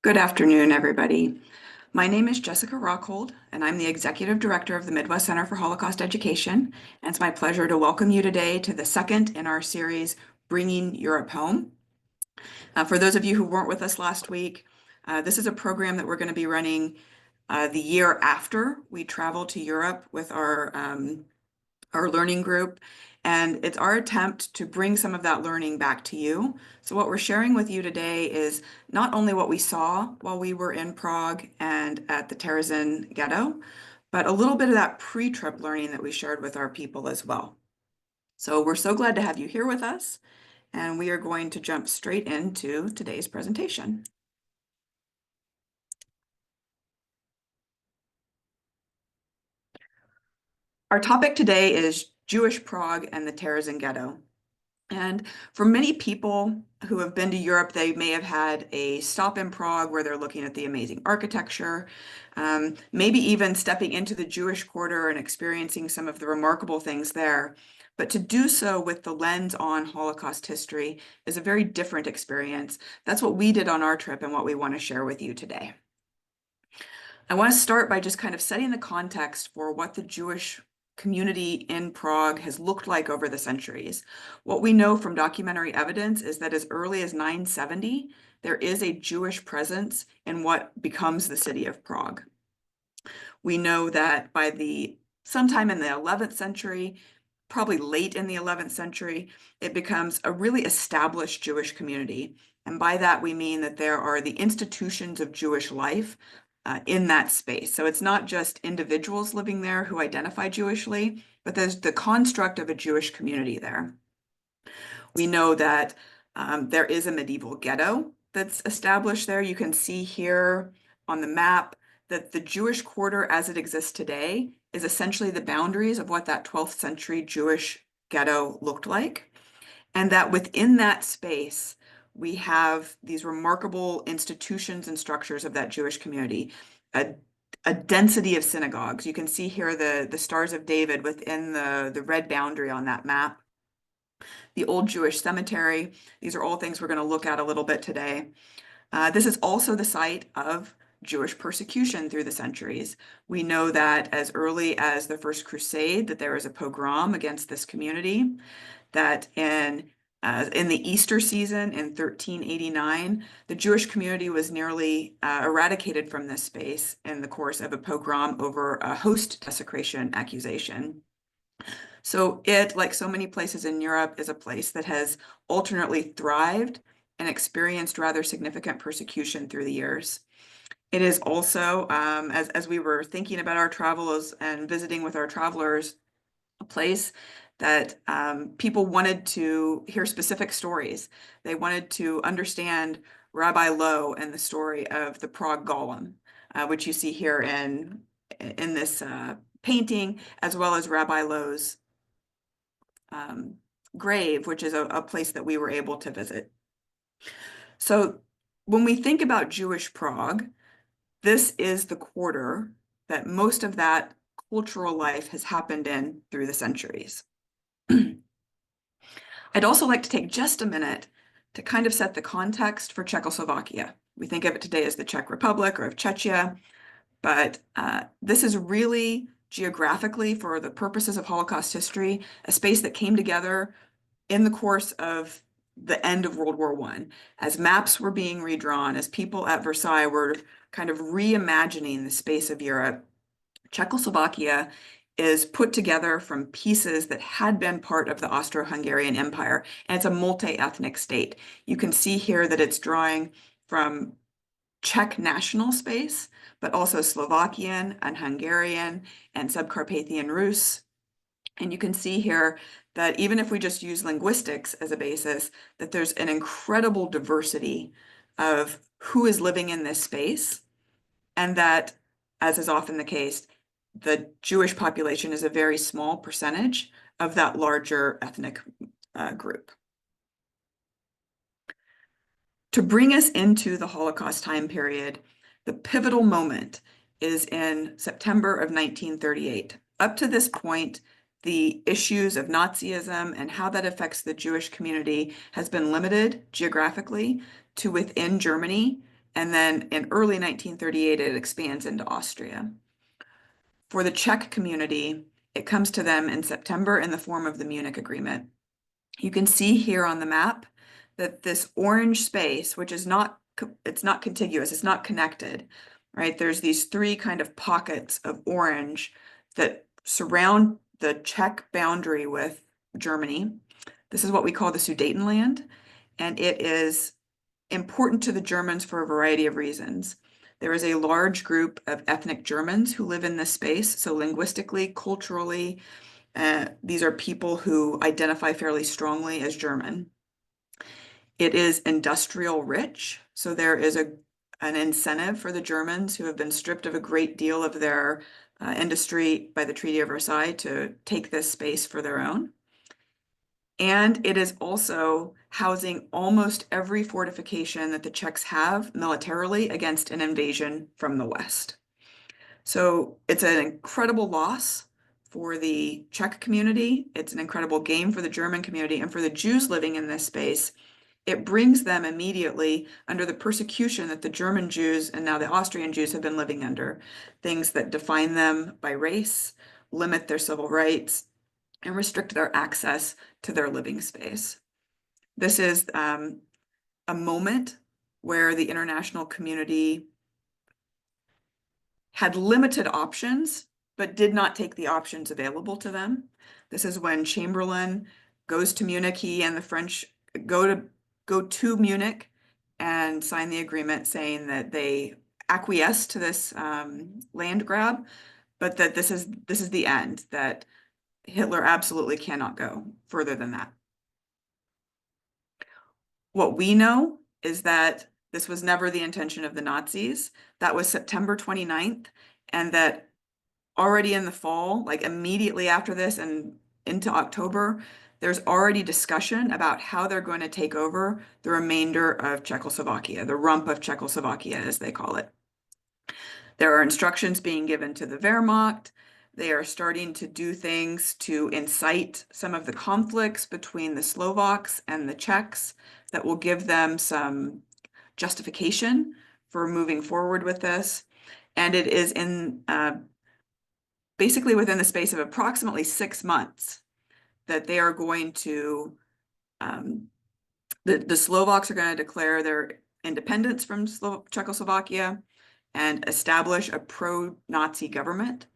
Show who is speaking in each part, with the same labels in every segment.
Speaker 1: Good afternoon, everybody. My name is Jessica Rockhold, and I'm the Executive Director of the Midwest Center for Holocaust Education. And it's my pleasure to welcome you today to the second in our series, Bringing Europe Home. For those of you who weren't with us last week, this is a program that we're going to be running the year after we travel to Europe with our learning group. And it's our attempt to bring some of that learning back to you. So what we're sharing with you today is not only what we saw while we were in Prague and at the Terezin Ghetto, but a little bit of that pre-trip learning that we shared with our people as well. So we're so glad to have you here with us, and we are going to jump straight into today's presentation. Our topic today is Jewish Prague and the Terezin Ghetto. And for many people who have been to Europe, they may have had a stop in Prague where they're looking at the amazing architecture, maybe even stepping into the Jewish quarter and experiencing some of the remarkable things there. But to do so with the lens on Holocaust history is a very different experience. That's what we did on our trip and what we want to share with you today. I want to start by just kind of setting the context for what the Jewish community in Prague has looked like over the centuries. What we know from documentary evidence is that as early as 970, there is a Jewish presence in what becomes the city of Prague. We know that by sometime in the 11th century, probably late in the 11th century, it becomes a really established Jewish community. And by that, we mean that there are the institutions of Jewish life in that space. So it's not just individuals living there who identify Jewishly, but there's the construct of a Jewish community there. We know that there is a medieval ghetto that's established there. You can see here on the map that the Jewish quarter as it exists today is essentially the boundaries of what that 12th century Jewish ghetto looked like. And that within that space, we have these remarkable institutions and structures of that Jewish community, a density of synagogues. You can see here the Stars of David within the red boundary on that map. The old Jewish cemetery. These are all things we're going to look at a little bit today. This is also the site of Jewish persecution through the centuries. We know that as early as the First Crusade, that there was a pogrom against this community, that in the Easter season in 1389, the Jewish community was nearly eradicated from this space in the course of a pogrom over a host desecration accusation. So it, like so many places in Europe, is a place that has alternately thrived and experienced rather significant persecution through the years. It is also, as we were thinking about our travels and visiting with our travelers, a place that people wanted to hear specific stories. They wanted to understand Rabbi Lowe and the story of the Prague Golem, which you see here in this painting, as well as Rabbi Lowe's grave, which is a place that we were able to visit. So when we think about Jewish Prague, this is the quarter that most of that cultural life has happened in through the centuries. I'd also like to take just a minute to kind of set the context for Czechoslovakia. We think of it today as the Czech Republic or of Czechia, but this is really geographically, for the purposes of Holocaust history, a space that came together in the course of the end of World War I. As maps were being redrawn, as people at Versailles were kind of reimagining the space of Europe, Czechoslovakia is put together from pieces that had been part of the Austro-Hungarian Empire, and it's a multi-ethnic state. You can see here that it's drawing from Czech national space, but also Slovakian and Hungarian and Subcarpathian Rus. And you can see here that even if we just use linguistics as a basis, that there's an incredible diversity of who is living in this space, and that, as is often the case, the Jewish population is a very small percentage of that larger ethnic group. To bring us into the Holocaust time period, the pivotal moment is in September of 1938. Up to this point, the issues of Nazism and how that affects the Jewish community has been limited geographically to within Germany And then in early 1938, it expands into Austria. For the Czech community, it comes to them in September in the form of the Munich Agreement. You can see here on the map that this orange space, which is not, it's not contiguous, it's not connected, right? There's these three kind of pockets of orange that surround the Czech boundary with Germany. This is what we call the Sudetenland, and it is important to the Germans for a variety of reasons. There is a large group of ethnic Germans who live in this space, so linguistically, culturally, these are people who identify fairly strongly as German. It is industrial rich, so there is an incentive for the Germans who have been stripped of a great deal of their industry by the Treaty of Versailles to take this space for their own. And it is also housing almost every fortification that the Czechs have militarily against an invasion from the West. So it's an incredible loss for the Czech community. It's an incredible gain for the German community, and for the Jews living in this space, it brings them immediately under the persecution that the German Jews and now the Austrian Jews have been living under. Things that define them by race, limit their civil rights, and restrict their access to their living space. This is a moment where the international community had limited options, but did not take the options available to them. This is when Chamberlain goes to Munich. He and the French go to Munich and sign the agreement saying that they acquiesce to this land grab, but that this is the end, that Hitler absolutely cannot go further than that. What we know is that this was never the intention of the Nazis. That was September 29th, and that already in the fall, like immediately after this and into October, there's already discussion about how they're going to take over the remainder of Czechoslovakia, the rump of Czechoslovakia, as they call it. There are instructions being given to the Wehrmacht. They are starting to do things to incite some of the conflicts between the Slovaks and the Czechs that will give them some justification for moving forward with this. And it is in basically within the space of approximately 6 months that they are going to, the Slovaks are going to declare their independence from Czechoslovakia and establish a pro-Nazi government.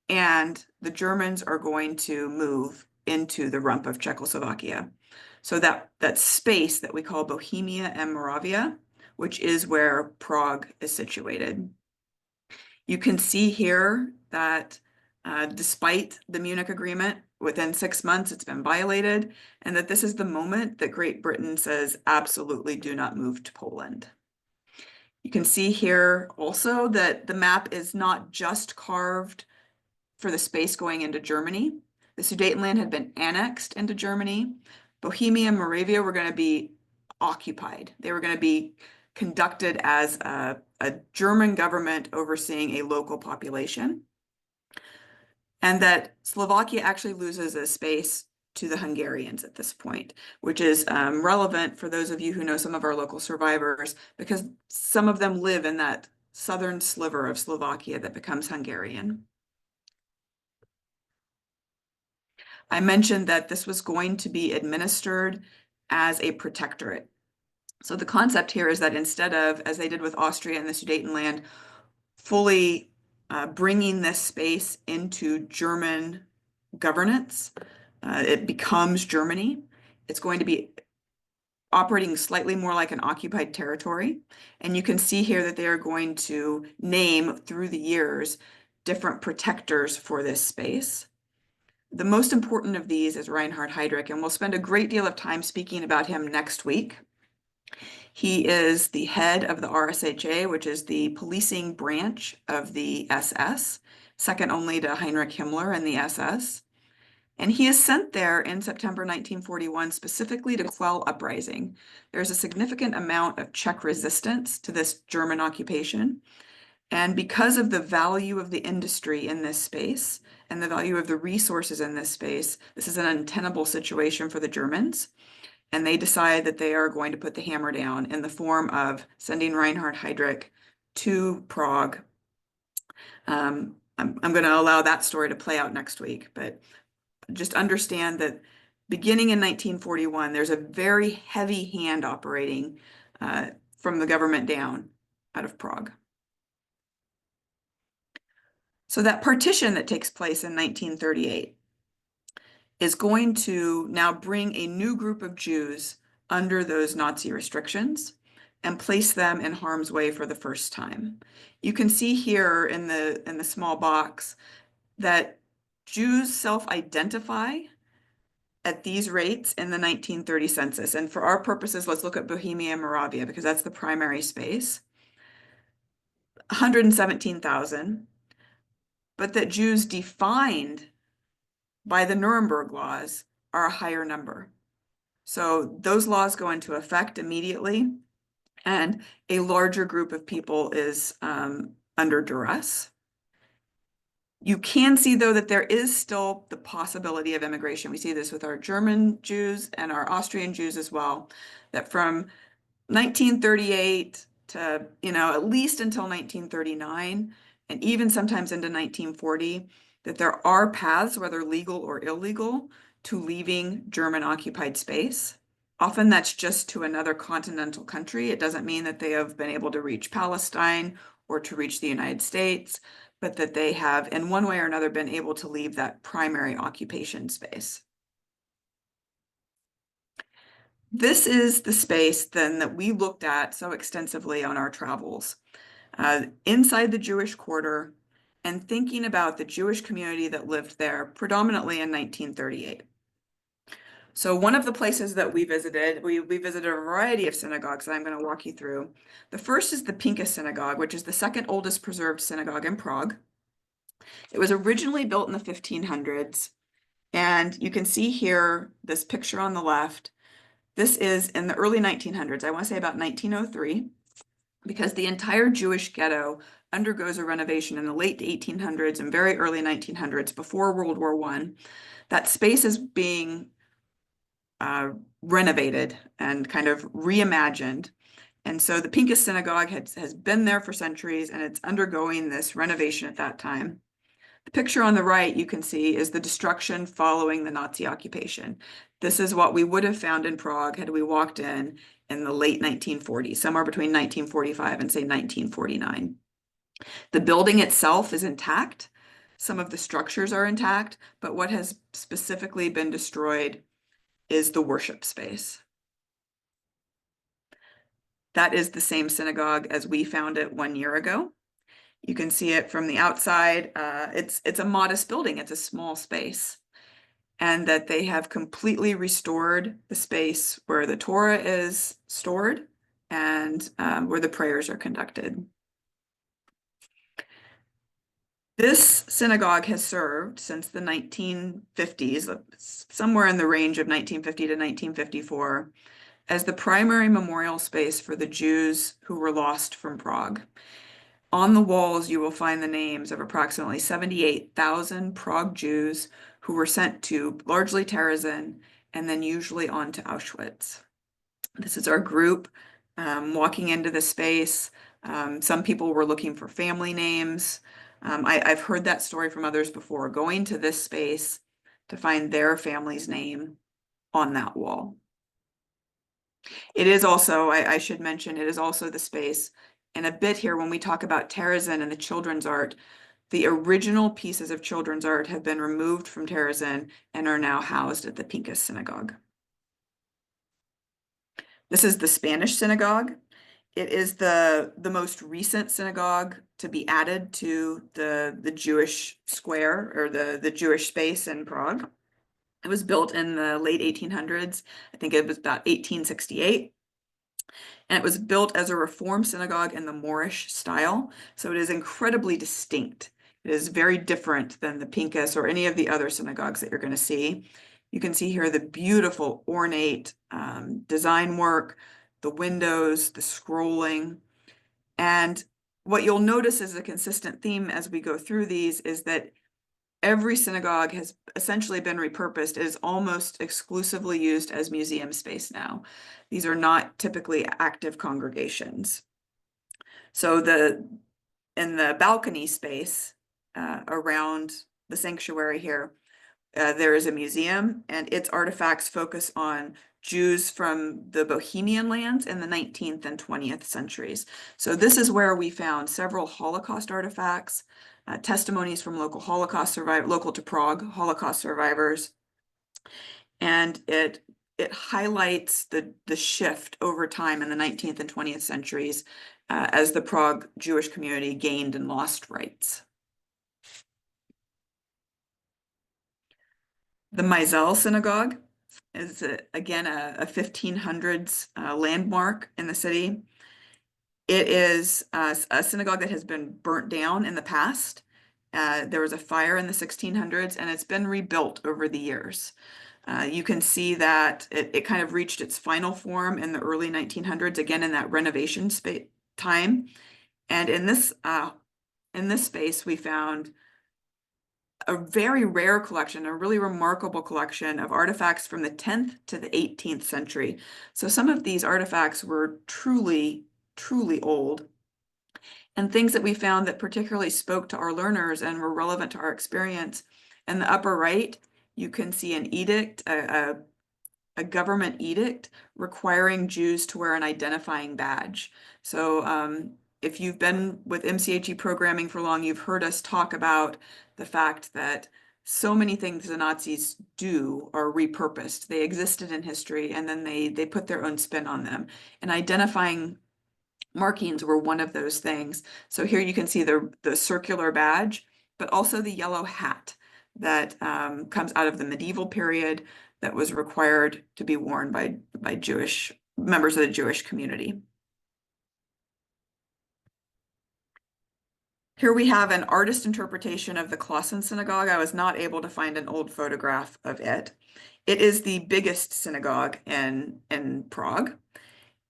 Speaker 1: And the Germans are going to move into the rump of Czechoslovakia. So that space that we call Bohemia and Moravia, which is where Prague is situated. You can see here that despite the Munich Agreement, within 6 months it's been violated, and that this is the moment that Great Britain says, absolutely do not move to Poland. You can see here also that the map is not just carved for the space going into Germany. The Sudetenland had been annexed into Germany. Bohemia and Moravia were going to be occupied. They were going to be conducted as a German government overseeing a local population. And that Slovakia actually loses a space to the Hungarians at this point, which is relevant for those of you who know some of our local survivors, because some of them live in that southern sliver of Slovakia that becomes Hungarian. I mentioned that this was going to be administered as a protectorate. So the concept here is that instead of, as they did with Austria and the Sudetenland, fully bringing this space into German governance, it becomes Germany. It's going to be operating slightly more like an occupied territory. And you can see here that they are going to name through the years different protectors for this space. The most important of these is Reinhard Heydrich, and we'll spend a great deal of time speaking about him next week. He is the head of the RSHA, which is the policing branch of the SS, second only to Heinrich Himmler and the SS. And he is sent there in September 1941 specifically to quell uprising. There's a significant amount of Czech resistance to this German occupation. And because of the value of the industry in this space and the value of the resources in this space, this is an untenable situation for the Germans. and they decide that they are going to put the hammer down in the form of sending Reinhard Heydrich to Prague. I'm going to allow that story to play out next week, but just understand that beginning in 1941, there's a very heavy hand operating from the government down out of Prague. So that partition that takes place in 1938 is going to now bring a new group of Jews under those Nazi restrictions and place them in harm's way for the first time. You can see here in the small box that Jews self-identify at these rates in the 1930 census. And for our purposes, let's look at Bohemia and Moravia because that's the primary space. 117,000, but that Jews defined by the Nuremberg laws are a higher number. So those laws go into effect immediately, and a larger group of people is under duress. You can see, though, that there is still the possibility of immigration. We see this with our German Jews and our Austrian Jews as well, that from 1938 to, at least until 1939, and even sometimes into 1940, that there are paths, whether legal or illegal, to leaving German-occupied space. Often that's just to another continental country. It doesn't mean that they have been able to reach Palestine or to reach the United States, but that they have, in one way or another, been able to leave that primary occupation space. This is the space then that we looked at so extensively on our travels, inside the Jewish quarter and thinking about the Jewish community that lived there predominantly in 1938. So one of the places that we visited, we visited a variety of synagogues that I'm going to walk you through. The first is the Pinkas Synagogue, which is the second oldest preserved synagogue in Prague. It was originally built in the 1500s, and you can see here this picture on the left. This is in the early 1900s. I want to say about 1903, because the entire Jewish ghetto undergoes a renovation in the late 1800s and very early 1900s, before World War I. That space is being renovated and kind of reimagined. And so the Pinkas Synagogue has been there for centuries, and it's undergoing this renovation at that time. The picture on the right you can see is the destruction following the Nazi occupation. This is what we would have found in Prague had we walked in the late 1940s, somewhere between 1945 and say 1949. The building itself is intact. Some of the structures are intact, but what has specifically been destroyed is the worship space. That is the same synagogue as we found it 1 year ago. You can see it from the outside. It's a modest building. It's a small space. And that they have completely restored the space where the Torah is stored and where the prayers are conducted. This synagogue has served since the 1950s, somewhere in the range of 1950 to 1954, as the primary memorial space for the Jews who were lost from Prague. On the walls, you will find the names of approximately 78,000 Prague Jews who were sent to largely Terezin and then usually on to Auschwitz. This is our group walking into the space. Some people were looking for family names. I've heard that story from others before, going to this space to find their family's name on that wall. It is also, I should mention, it is also the space, and a bit here when we talk about Terezin and the children's art, the original pieces of children's art have been removed from Terezin and are now housed at the Pinkas Synagogue. This is the Spanish synagogue. It is the most recent synagogue to be added to the Jewish square or the Jewish space in Prague. It was built in the late 1800s. I think it was about 1868. And it was built as a Reform synagogue in the Moorish style. So it is incredibly distinct. It is very different than the Pinkas or any of the other synagogues that you're going to see. You can see here the beautiful ornate design work, the windows, the scrolling. And what you'll notice as a consistent theme as we go through these is that every synagogue has essentially been repurposed. It is almost exclusively used as museum space now. These are not typically active congregations. So in the balcony space around the sanctuary here, there is a museum, and its artifacts focus on Jews from the Bohemian lands in the 19th and 20th centuries. So this is where we found several Holocaust artifacts, testimonies from local Holocaust survivors, local to Prague Holocaust survivors, and it highlights the shift over time in the 19th and 20th centuries as the Prague Jewish community gained and lost rights. The Meisel Synagogue is again a 1500s landmark in the city. It is a synagogue that has been burnt down in the past. There was a fire in the 1600s, and it's been rebuilt over the years. You can see that it kind of reached its final form in the early 1900s, again in that renovation time. And in this space, we found a very rare collection, a really remarkable collection of artifacts from the 10th to the 18th century. So some of these artifacts were truly, truly old, and things that we found that particularly spoke to our learners and were relevant to our experience. In the upper right, you can see an edict, a government edict requiring Jews to wear an identifying badge. So if you've been with MCHE programming for long, you've heard us talk about the fact that so many things the Nazis do are repurposed. They existed in history, and then they put their own spin on them. And identifying markings were one of those things. So here you can see the circular badge, but also the yellow hat that comes out of the medieval period that was required to be worn by Jewish members of the Jewish community. Here we have an artist interpretation of the Clausen Synagogue. I was not able to find an old photograph of it. It is the biggest synagogue in Prague.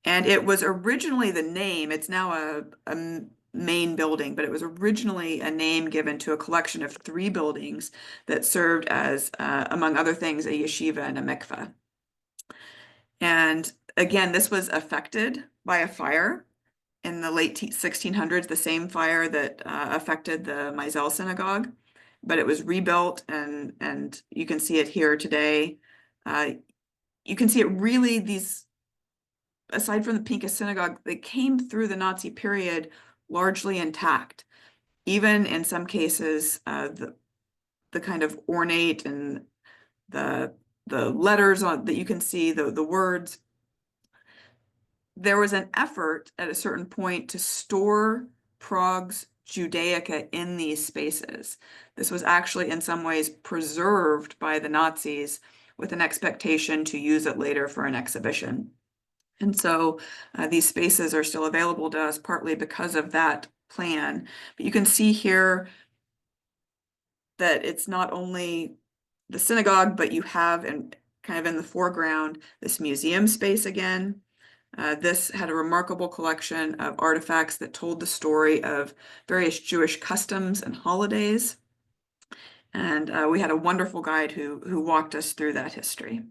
Speaker 1: And it was originally the name, it's now a main building, but it was originally a name given to a collection of 3 buildings that served as, among other things, a yeshiva and a mikveh. And again, this was affected by a fire in the late 1600s, the same fire that affected the Meisel Synagogue, but it was rebuilt, and you can see it here today. You can see it really, aside from the Pinkas Synagogue, they came through the Nazi period largely intact. Even in some cases, the kind of ornate and the letters that you can see, the words. There was an effort at a certain point to store Prague's Judaica in these spaces. This was actually in some ways preserved by the Nazis with an expectation to use it later for an exhibition. And so these spaces are still available to us partly because of that plan. But you can see here that it's not only the synagogue, but you have kind of in the foreground this museum space again. This had a remarkable collection of artifacts that told the story of various Jewish customs and holidays. And we had a wonderful guide who walked us through that history. You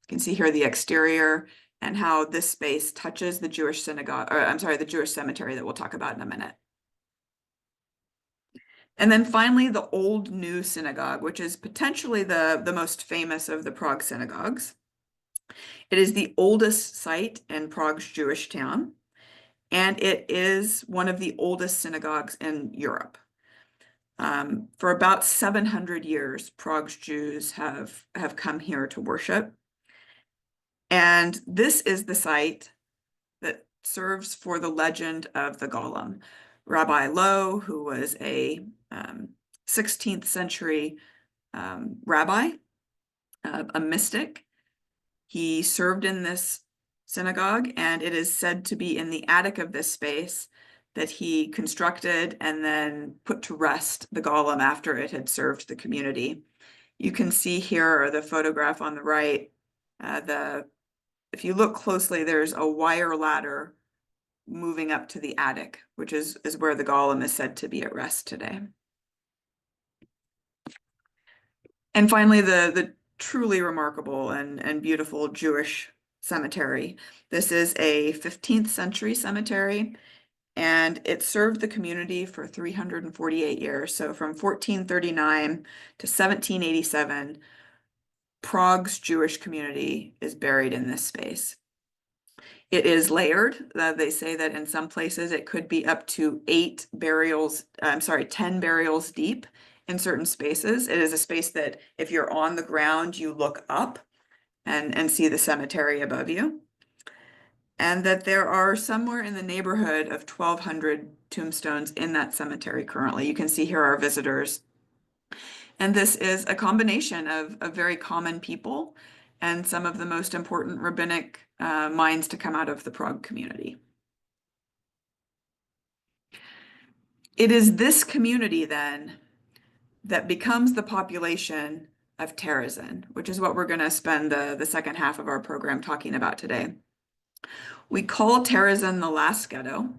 Speaker 1: can see here the exterior and how this space touches the Jewish synagogue, or I'm sorry, the Jewish cemetery that we'll talk about in a minute. And then finally, the Old New Synagogue, which is potentially the most famous of the Prague synagogues. It is the oldest site in Prague's Jewish town, and it is one of the oldest synagogues in Europe. For about 700 years, Prague's Jews have come here to worship. And this is the site that serves for the legend of the Golem. Rabbi Lowe, who was a 16th century rabbi, a mystic, he served in this synagogue, and it is said to be in the attic of this space that he constructed and then put to rest the Golem after it had served the community. You can see here the photograph on the right. If you look closely, there's a wire ladder moving up to the attic, which is where the Golem is said to be at rest today. And finally, the truly remarkable and beautiful Jewish cemetery. This is a 15th century cemetery, and it served the community for 348 years. So from 1439 to 1787, Prague's Jewish community is buried in this space. It is layered. They say that in some places it could be up to 10 burials deep in certain spaces. It is a space that if you're on the ground, you look up and see the cemetery above you. And that there are somewhere in the neighborhood of 1,200 tombstones in that cemetery currently. You can see here our visitors. And this is a combination of very common people and some of the most important rabbinic minds to come out of the Prague community. It is this community then that becomes the population of Terezin, which is what we're going to spend the second half of our program talking about today. We call Terezin the last ghetto,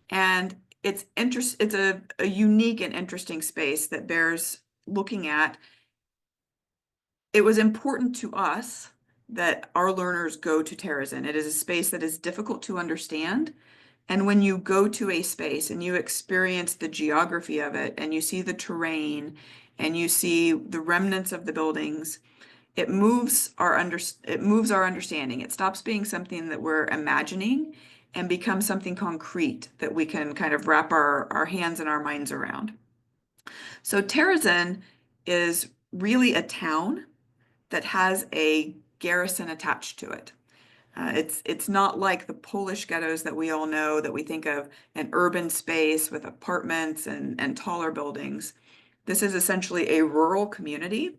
Speaker 1: and it's a unique and interesting space that bears looking at. It was important to us that our learners go to Terezin. It is a space that is difficult to understand. And when you go to a space and you experience the geography of it and you see the terrain and you see the remnants of the buildings, it moves our understanding. It stops being something that we're imagining and becomes something concrete that we can kind of wrap our hands and our minds around. So Terezin is really a town that has a garrison attached to it. It's not like the Polish ghettos that we all know, that we think of an urban space with apartments and taller buildings. This is essentially a rural community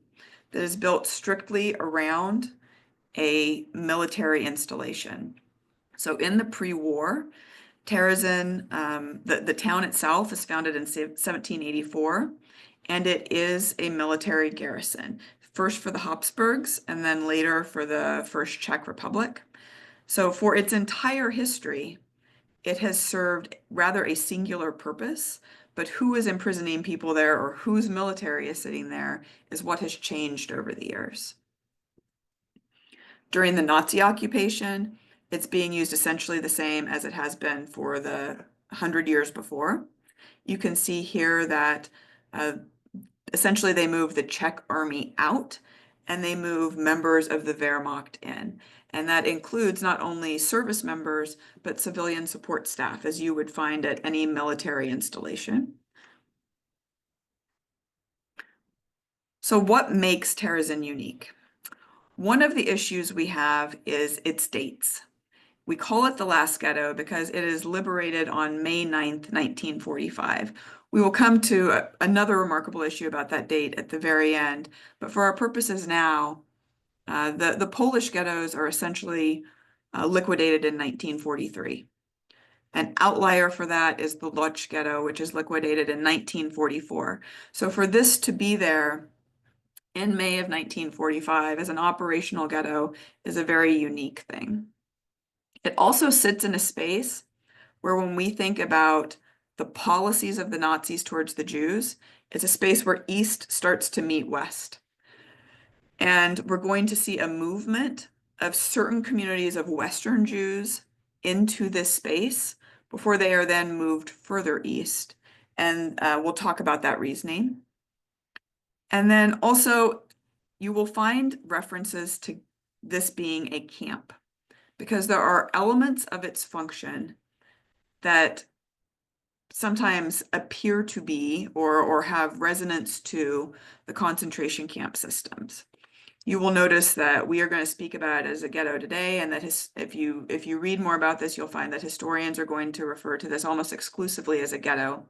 Speaker 1: that is built strictly around a military installation. So in the pre-war, Terezin, the town itself is founded in 1784, and it is a military garrison, first for the Habsburgs and then later for the First Czech Republic. So for its entire history, it has served rather a singular purpose, but who is imprisoning people there or whose military is sitting there is what has changed over the years. During the Nazi occupation, it's being used essentially the same as it has been for the 100 years before. You can see here that essentially they move the Czech army out and they move members of the Wehrmacht in. And that includes not only service members, but civilian support staff, as you would find at any military installation. So what makes Terezin unique? One of the issues we have is its dates. We call it the last ghetto because it is liberated on May 9th, 1945. We will come to another remarkable issue about that date at the very end, but for our purposes now, the Polish ghettos are essentially liquidated in 1943. An outlier for that is the Lodz ghetto, which is liquidated in 1944. So for this to be there in May of 1945 as an operational ghetto is a very unique thing. It also sits in a space where when we think about the policies of the Nazis towards the Jews, it's a space where East starts to meet West. And we're going to see a movement of certain communities of Western Jews into this space before they are then moved further east. And we'll talk about that reasoning. And then also, you will find references to this being a camp, because there are elements of its function that sometimes appear to be or have resonance to the concentration camp systems. You will notice that we are going to speak about it as a ghetto today, and that if you read more about this, you'll find that historians are going to refer to this almost exclusively as a ghetto.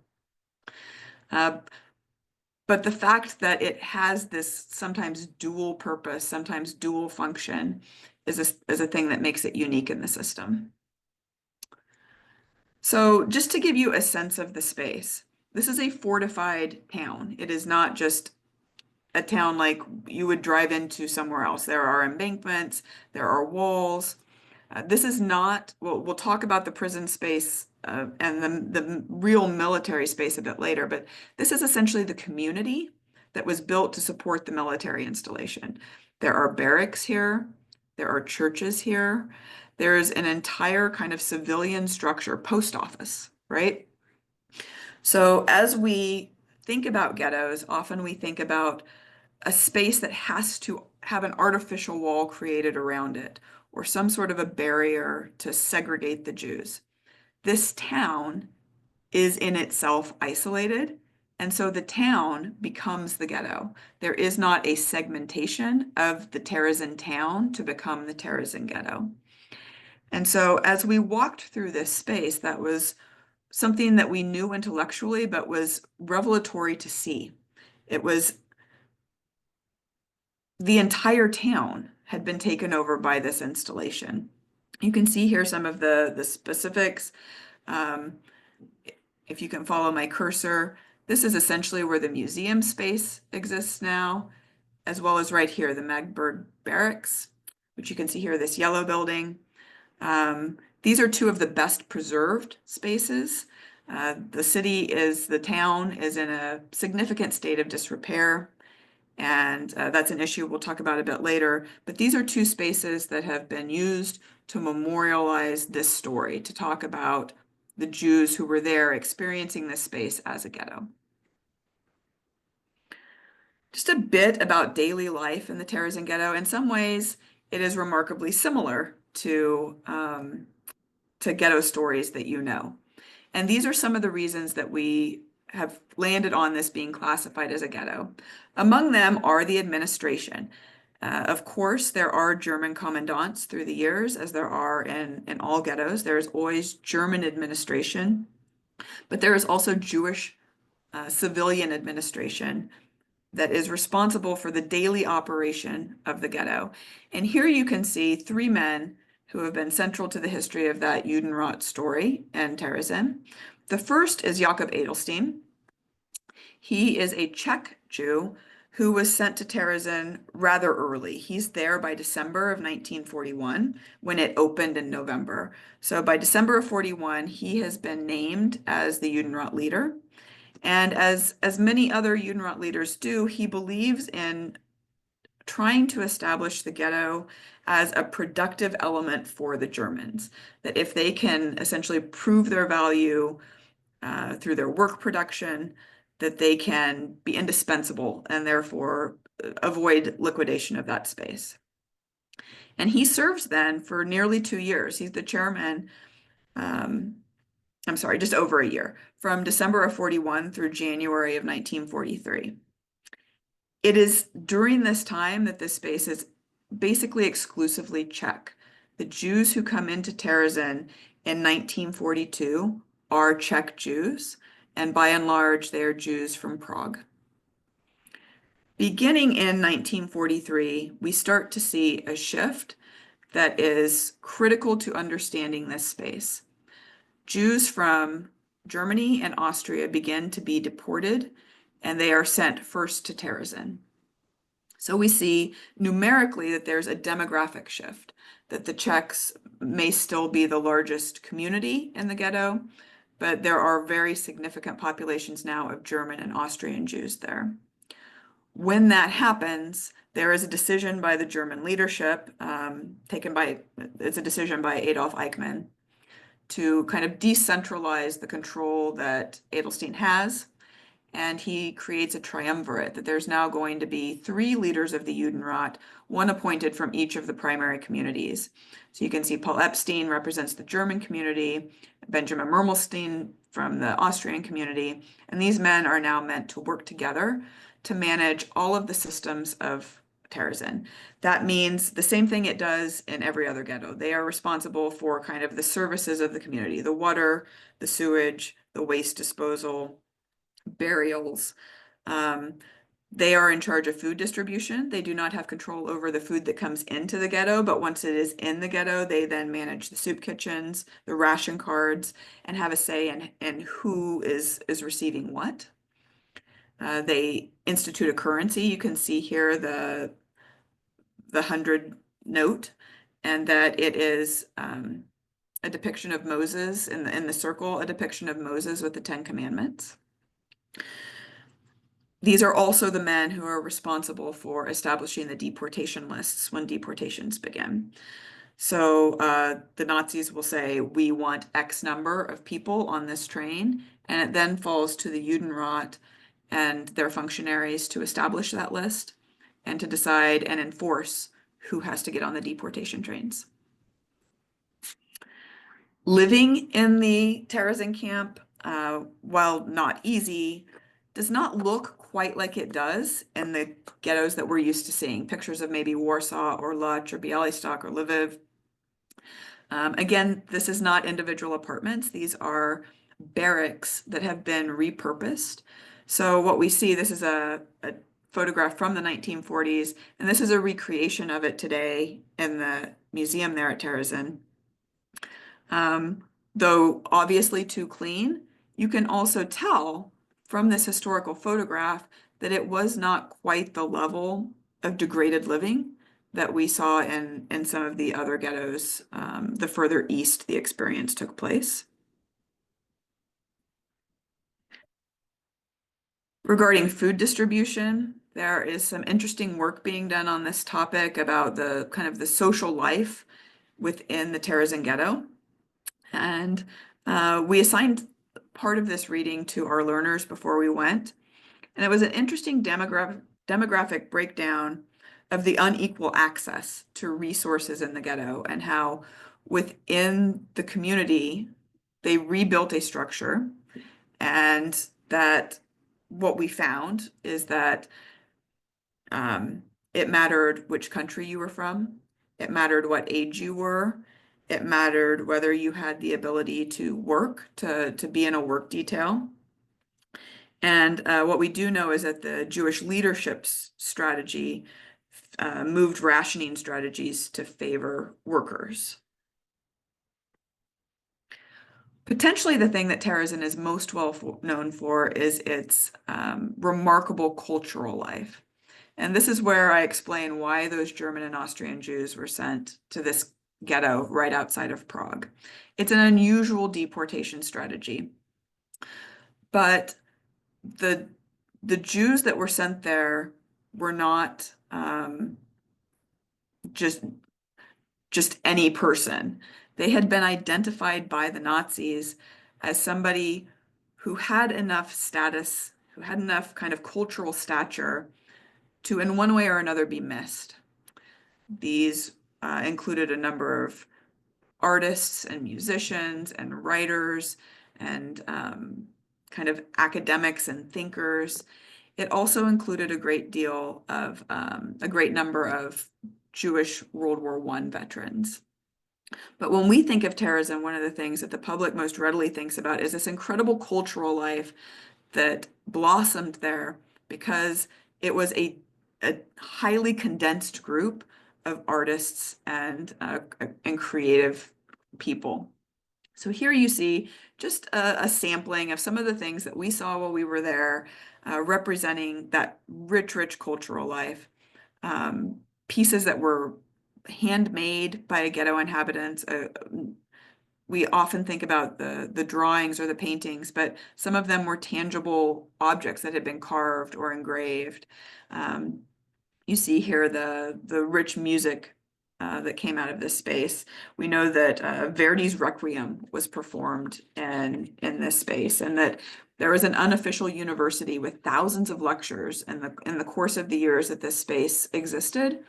Speaker 1: But the fact that it has this sometimes dual purpose, sometimes dual function, is a thing that makes it unique in the system. So just to give you a sense of the space, this is a fortified town. It is not just a town like you would drive into somewhere else. There are embankments, there are walls. This is not, we'll talk about the prison space and the real military space a bit later, but this is essentially the community that was built to support the military installation. There are barracks here. There are churches here. There's an entire kind of civilian structure, post office, right? So as we think about ghettos, often we think about a space that has to have an artificial wall created around it, or some sort of a barrier to segregate the Jews. This town is in itself isolated, and so the town becomes the ghetto. There is not a segmentation of the Terezin town to become the Terezin Ghetto. And so as we walked through this space, that was something that we knew intellectually, but was revelatory to see. It was the entire town had been taken over by this installation. You can see here some of the specifics. If you can follow my cursor, this is essentially where the museum space exists now, as well as right here, the Magdeburg Barracks, which you can see here, this yellow building. These are two of the best preserved spaces. The town is in a significant state of disrepair, and that's an issue we'll talk about a bit later. But these are two spaces that have been used to memorialize this story, to talk about the Jews who were there experiencing this space as a ghetto. Just a bit about daily life in the Terezin Ghetto. In some ways, it is remarkably similar to ghetto stories that you know. And these are some of the reasons that we have landed on this being classified as a ghetto. Among them are the administration. Of course, there are German commandants through the years, as there are in all ghettos. There is always German administration, but there is also Jewish civilian administration that is responsible for the daily operation of the ghetto. And here you can see three men who have been central to the history of that Judenrat story in Terezin. The first is Jakob Edelstein. He is a Czech Jew who was sent to Terezin rather early. He's there by December of 1941 when it opened in November. So by December of 41, he has been named as the Judenrat leader. And as many other Judenrat leaders do, he believes in trying to establish the ghetto as a productive element for the Germans, that if they can essentially prove their value through their work production, that they can be indispensable and therefore avoid liquidation of that space. And he serves then for nearly 2 years. He's the chairman, just over a year, from December of 41 through January of 1943. It is during this time that this space is basically exclusively Czech. The Jews who come into Terezin in 1942 are Czech Jews, and by and large, they are Jews from Prague. Beginning in 1943, we start to see a shift that is critical to understanding this space. Jews from Germany and Austria begin to be deported, and they are sent first to Terezin. So we see numerically that there's a demographic shift, that the Czechs may still be the largest community in the ghetto, but there are very significant populations now of German and Austrian Jews there. When that happens, there is a decision by the German leadership, it's a decision by Adolf Eichmann to kind of decentralize the control that Edelstein has. And he creates a triumvirate, that there's now going to be 3 leaders of the Judenrat, one appointed from each of the primary communities. So you can see Paul Epstein represents the German community, Benjamin Mermelstein from the Austrian community, and these men are now meant to work together to manage all of the systems of Terezin. That means the same thing it does in every other ghetto. They are responsible for kind of the services of the community, the water, the sewage, the waste disposal, burials. They are in charge of food distribution. They do not have control over the food that comes into the ghetto, but once it is in the ghetto, they then manage the soup kitchens, the ration cards, and have a say in who is receiving what. They institute a currency. You can see here the 100 note, and that it is a depiction of Moses in the circle, a depiction of Moses with the 10 Commandments. These are also the men who are responsible for establishing the deportation lists when deportations begin. So the Nazis will say, we want X number of people on this train, and it then falls to the Judenrat and their functionaries to establish that list and to decide and enforce who has to get on the deportation trains. Living in the Terezin camp, while not easy, does not look quite like it does in the ghettos that we're used to seeing. Pictures of maybe Warsaw or Lodz or Białystok or Lviv. Again, this is not individual apartments. These are barracks that have been repurposed. So what we see, this is a photograph from the 1940s, and this is a recreation of it today in the museum there at Terezin. Though obviously too clean, you can also tell from this historical photograph that it was not quite the level of degraded living that we saw in some of the other ghettos, the further east the experience took place. Regarding food distribution, there is some interesting work being done on this topic about the kind of the social life within the Terezin Ghetto. And we assigned part of this reading to our learners before we went. And it was an interesting demographic breakdown of the unequal access to resources in the ghetto and how within the community, they rebuilt a structure, and that what we found is that it mattered which country you were from, it mattered what age you were, it mattered whether you had the ability to work, to be in a work detail. And what we do know is that the Jewish leadership's strategy moved rationing strategies to favor workers. Potentially the thing that Terezin is most well known for is its remarkable cultural life. And this is where I explain why those German and Austrian Jews were sent to this ghetto right outside of Prague. It's an unusual deportation strategy. But the Jews that were sent there were not just any person. They had been identified by the Nazis as somebody who had enough status, who had enough kind of cultural stature to, in one way or another, be missed. These included a number of artists and musicians and writers and kind of academics and thinkers. It also included a great deal of a great number of Jewish World War I veterans. But when we think of Terezin, one of the things that the public most readily thinks about is this incredible cultural life that blossomed there because it was a highly condensed group of artists and creative people. So here you see just a sampling of some of the things that we saw while we were there, representing that rich cultural life. Pieces that were handmade by ghetto inhabitants. We often think about the drawings or the paintings, but some of them were tangible objects that had been carved or engraved. You see here the rich music that came out of this space. We know that Verdi's Requiem was performed in this space, and that there was an unofficial university with thousands of lectures in the course of the years that this space existed,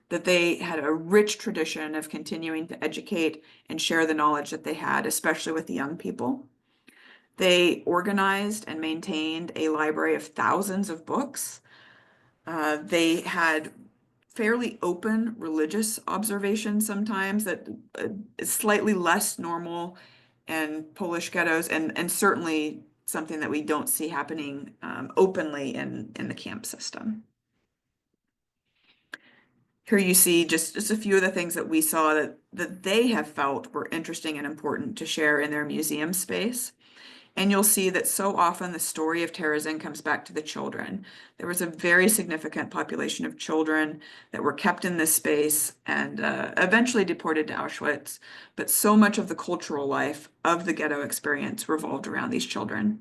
Speaker 1: that they had a rich tradition of continuing to educate and share the knowledge that they had, especially with the young people. They organized and maintained a library of thousands of books. They had fairly open religious observations sometimes that is slightly less normal in Polish ghettos, and certainly something that we don't see happening openly in the camp system. Here you see just a few of the things that we saw that they have felt were interesting and important to share in their museum space. And you'll see that so often the story of Terezin comes back to the children. There was a very significant population of children that were kept in this space and eventually deported to Auschwitz. But so much of the cultural life of the ghetto experience revolved around these children.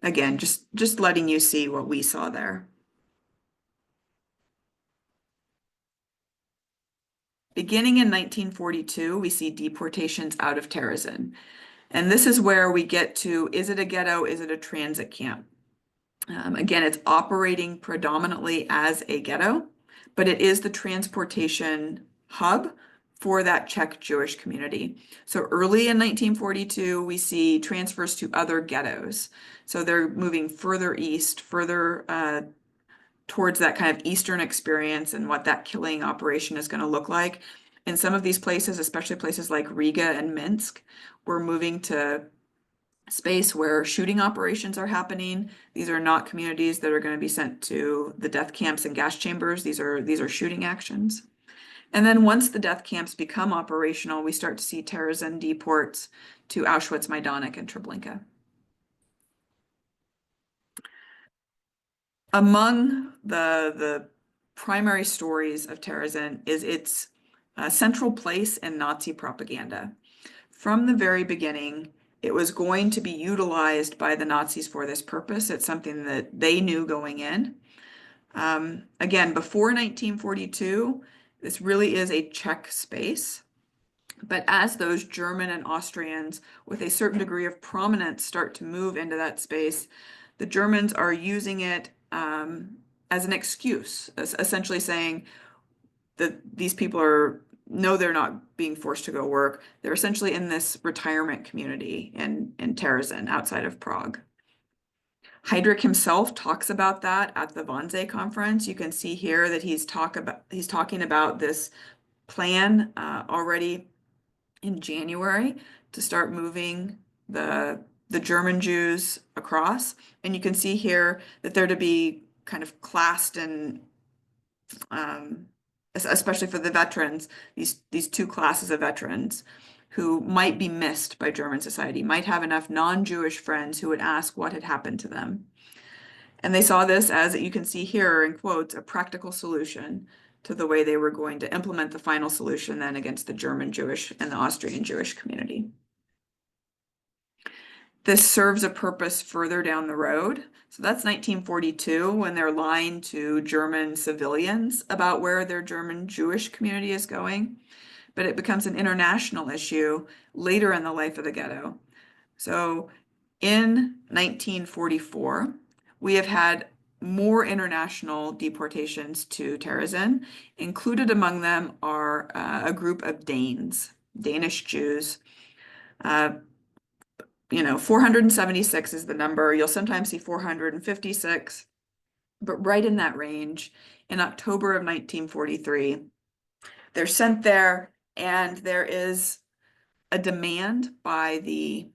Speaker 1: Again, just letting you see what we saw there. Beginning in 1942, we see deportations out of Terezin. And this is where we get to, is it a ghetto? Is it a transit camp? Again, it's operating predominantly as a ghetto, but it is the transportation hub for that Czech Jewish community. So early in 1942, we see transfers to other ghettos. So they're moving further east, further towards that kind of Eastern experience and what that killing operation is going to look like. In some of these places, especially places like Riga and Minsk, we're moving to space where shooting operations are happening. These are not communities that are going to be sent to the death camps and gas chambers. These are shooting actions. And then once the death camps become operational, we start to see Terezin deports to Auschwitz, Majdanek, and Treblinka. Among the primary stories of Terezin is its central place in Nazi propaganda. From the very beginning, it was going to be utilized by the Nazis for this purpose. It's something that they knew going in. Again, before 1942, this really is a Czech space. But as those German and Austrians with a certain degree of prominence start to move into that space, the Germans are using it as an excuse, essentially saying that these people no, they're not being forced to go work. They're essentially in this retirement community in Terezin outside of Prague. Heydrich himself talks about that at the Wannsee conference. You can see here that he's talking about this plan already in January to start moving the German Jews across. And you can see here that they're to be kind of classed in, especially for the veterans, these two classes of veterans who might be missed by German society, might have enough non-Jewish friends who would ask what had happened to them. And they saw this as, you can see here in quotes, a practical solution to the way they were going to implement the final solution then against the German Jewish and the Austrian Jewish community. This serves a purpose further down the road. So that's 1942 when they're lying to German civilians about where their German Jewish community is going. But it becomes an international issue later in the life of the ghetto. So in 1944, we have had more international deportations to Terezin. Included among them are a group of Danes, Danish Jews. 476 is the number. You'll sometimes see 456, but right in that range. In October of 1943, they're sent there, and there is a demand by the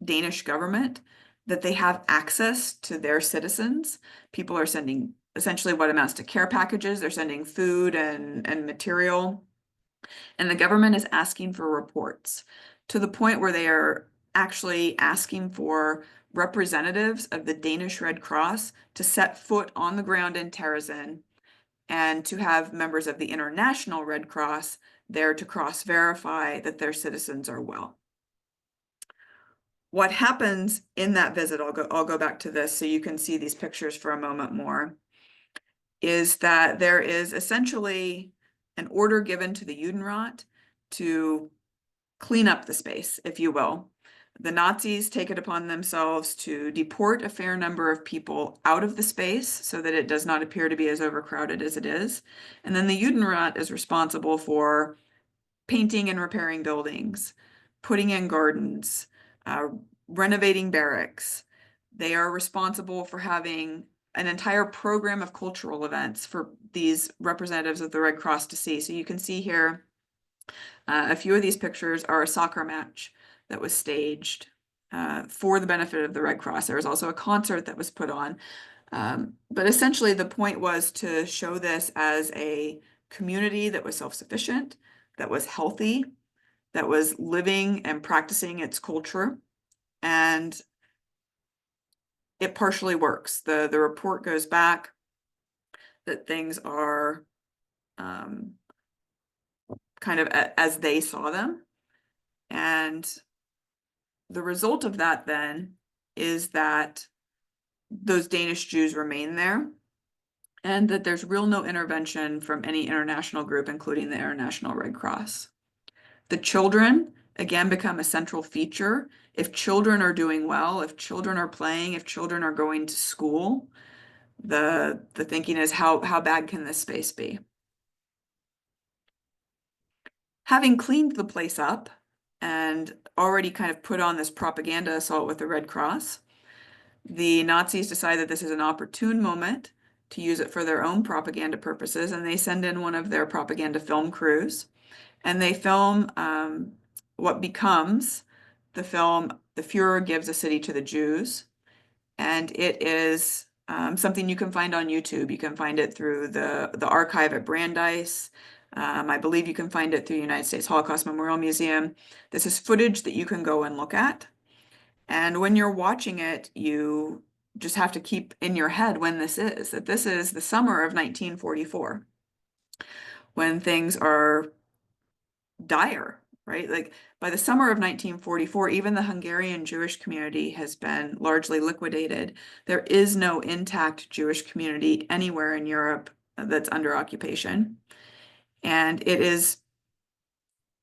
Speaker 1: Danish government that they have access to their citizens. People are sending essentially what amounts to care packages. They're sending food and material. And the government is asking for reports to the point where they are actually asking for representatives of the Danish Red Cross to set foot on the ground in Terezin and to have members of the International Red Cross there to cross-verify that their citizens are well. What happens in that visit, I'll go back to this so you can see these pictures for a moment more, is that there is essentially an order given to the Judenrat to clean up the space, if you will. The Nazis take it upon themselves to deport a fair number of people out of the space so that it does not appear to be as overcrowded as it is. And then the Judenrat is responsible for painting and repairing buildings, putting in gardens, renovating barracks. They are responsible for having an entire program of cultural events for these representatives of the Red Cross to see. So you can see here, a few of these pictures are a soccer match that was staged for the benefit of the Red Cross. There was also a concert that was put on. But essentially the point was to show this as a community that was self-sufficient, that was healthy, that was living and practicing its culture. And it partially works. The report goes back that things are kind of as they saw them. And the result of that then is that those Danish Jews remain there, and that there's no intervention from any international group, including the International Red Cross. The children, again, become a central feature. If children are doing well, if children are playing, if children are going to school, the thinking is how bad can this space be? Having cleaned the place up and already kind of put on this propaganda assault with the Red Cross, the Nazis decide that this is an opportune moment to use it for their own propaganda purposes, and they send in one of their propaganda film crews, and they film what becomes the film The Fuhrer Gives a City to the Jews, and it is something you can find on YouTube. You can find it through the archive at Brandeis. I believe you can find it through the United States Holocaust Memorial Museum. This is footage that you can go and look at. And when you're watching it, you just have to keep in your head when this is, that this is the summer of 1944, when things are dire, right? Like by the summer of 1944, even the Hungarian Jewish community has been largely liquidated. There is no intact Jewish community anywhere in Europe that's under occupation. And it is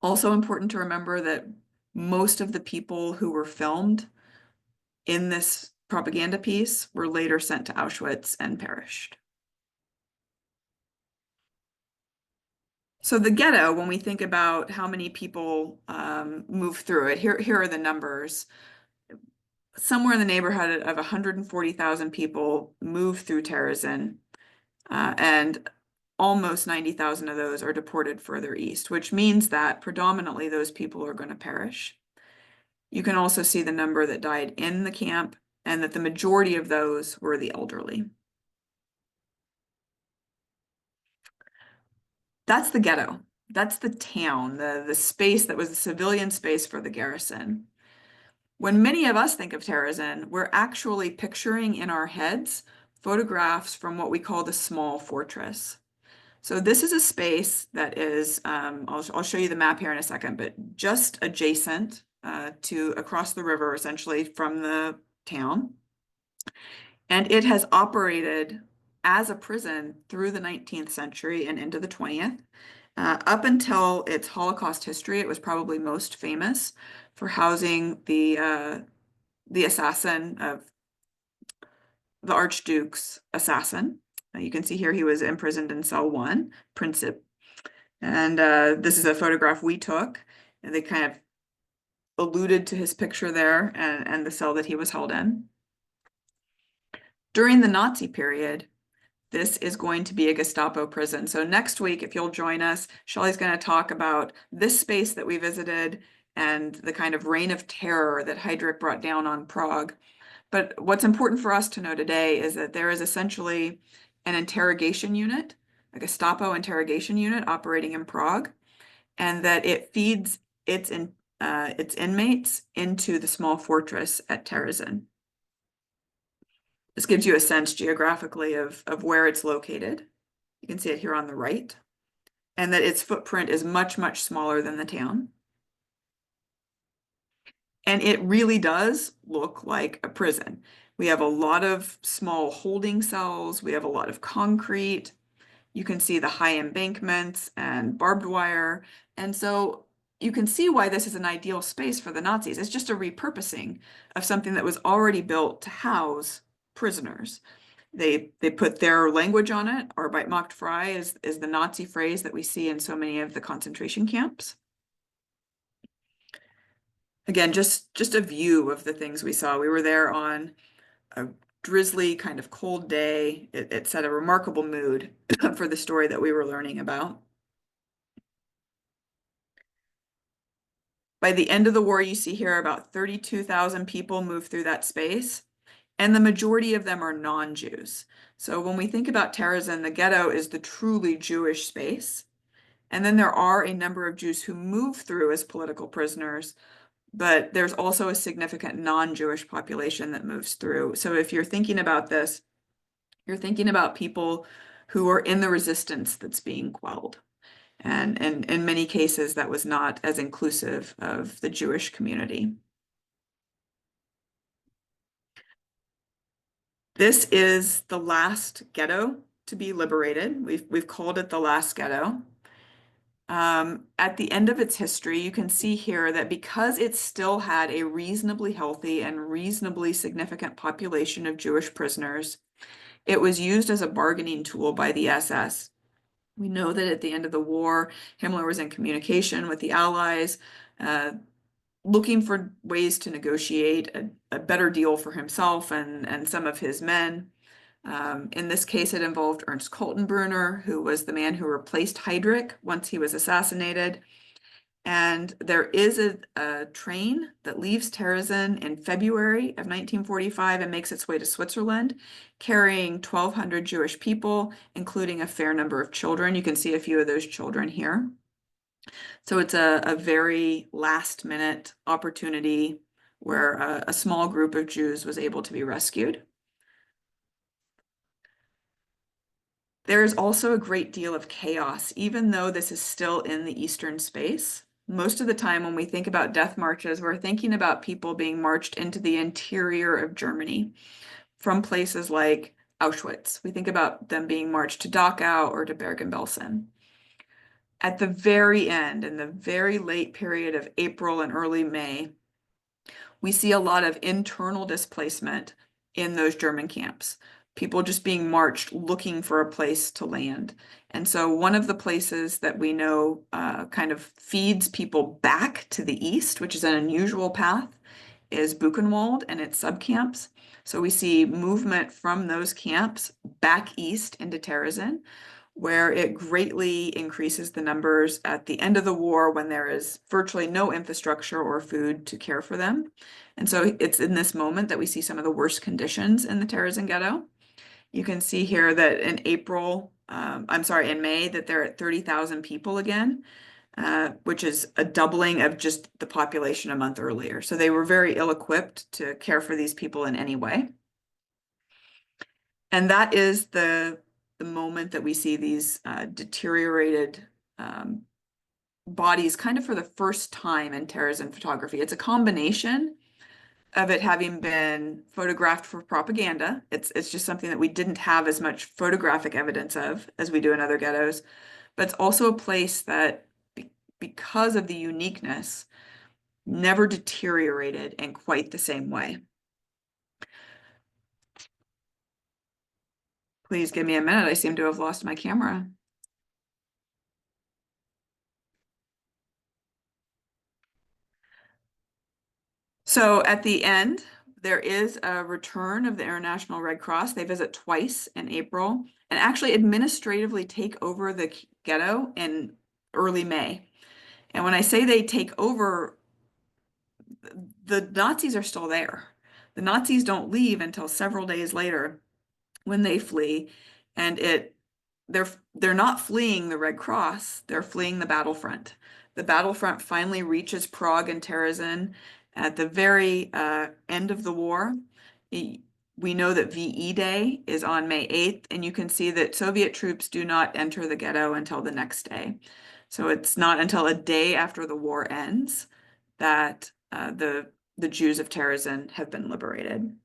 Speaker 1: also important to remember that most of the people who were filmed in this propaganda piece were later sent to Auschwitz and perished. So the ghetto, when we think about how many people move through it, here are the numbers. Somewhere in the neighborhood of 140,000 people move through Terezin, and almost 90,000 of those are deported further east, which means that predominantly those people are going to perish. You can also see the number that died in the camp, and that the majority of those were the elderly. That's the ghetto. That's the town, the space that was the civilian space for the garrison. When many of us think of Terezin, we're actually picturing in our heads photographs from what we call the small fortress. So this is a space that is, I'll show you the map here in a second, but just adjacent to across the river, essentially from the town. And it has operated as a prison through the 19th century and into the 20th. Up until its Holocaust history, it was probably most famous for housing the assassin of the Archduke's assassin. You can see here he was imprisoned in cell 1, Princip. And this is a photograph we took, and they kind of alluded to his picture there and the cell that he was held in. During the Nazi period, this is going to be a Gestapo prison. So next week, if you'll join us, Shelley's going to talk about this space that we visited and the kind of reign of terror that Heydrich brought down on Prague. But what's important for us to know today is that there is essentially an interrogation unit, a Gestapo interrogation unit operating in Prague, and that it feeds its inmates into the small fortress at Terezin. This gives you a sense geographically of where it's located. You can see it here on the right, and that its footprint is much, much smaller than the town. And it really does look like a prison. We have a lot of small holding cells. We have a lot of concrete. You can see the high embankments and barbed wire. And so you can see why this is an ideal space for the Nazis. It's just a repurposing of something that was already built to house prisoners. They put their language on it. Arbeit macht frei is the Nazi phrase that we see in so many of the concentration camps. Again, just a view of the things we saw. We were there on a drizzly, kind of cold day. It set a remarkable mood for the story that we were learning about. By the end of the war, you see here about 32,000 people move through that space, and the majority of them are non-Jews. So when we think about Terezin, the ghetto is the truly Jewish space. And then there are a number of Jews who move through as political prisoners, but there's also a significant non-Jewish population that moves through. So if you're thinking about this, you're thinking about people who are in the resistance that's being quelled. And in many cases, that was not as inclusive of the Jewish community. This is the last ghetto to be liberated. We've called it the last ghetto. At the end of its history, you can see here that because it still had a reasonably healthy and reasonably significant population of Jewish prisoners, it was used as a bargaining tool by the SS. We know that at the end of the war, Himmler was in communication with the Allies, looking for ways to negotiate a better deal for himself and some of his men. In this case, it involved Ernst Kaltenbrunner, who was the man who replaced Heydrich once he was assassinated. And there is a train that leaves Terezin in February of 1945 and makes its way to Switzerland, carrying 1,200 Jewish people, including a fair number of children. You can see a few of those children here. So it's a very last minute opportunity where a small group of Jews was able to be rescued. There is also a great deal of chaos, even though this is still in the eastern space. Most of the time when we think about death marches, we're thinking about people being marched into the interior of Germany from places like Auschwitz. We think about them being marched to Dachau or to Bergen-Belsen. At the very end, in the very late period of April and early May, we see a lot of internal displacement in those German camps. People just being marched looking for a place to land. And so one of the places that we know kind of feeds people back to the east, which is an unusual path, is Buchenwald and its subcamps. So we see movement from those camps back east into Terezin, where it greatly increases the numbers at the end of the war when there is virtually no infrastructure or food to care for them. And so it's in this moment that we see some of the worst conditions in the Terezin Ghetto. You can see here that in in May, that they're at 30,000 people again, which is a doubling of just the population a month earlier. So they were very ill-equipped to care for these people in any way. And that is the moment that we see these deteriorated bodies kind of for the first time in Terezin photography. It's a combination of it having been photographed for propaganda. It's just something that we didn't have as much photographic evidence of as we do in other ghettos, but it's also a place that, because of the uniqueness, never deteriorated in quite the same way. Please give me a minute. I seem to have lost my camera. So at the end, there is a return of the International Red Cross. They visit twice in April and actually administratively take over the ghetto in early May. And when I say they take over, the Nazis are still there. The Nazis don't leave until several days later when they flee, and they're not fleeing the Red Cross, they're fleeing the battlefront. The battlefront finally reaches Prague and Terezin at the very end of the war. We know that VE Day is on May 8th, and you can see that Soviet troops do not enter the ghetto until the next day. So it's not until a day after the war ends that the Jews of Terezin have been liberated.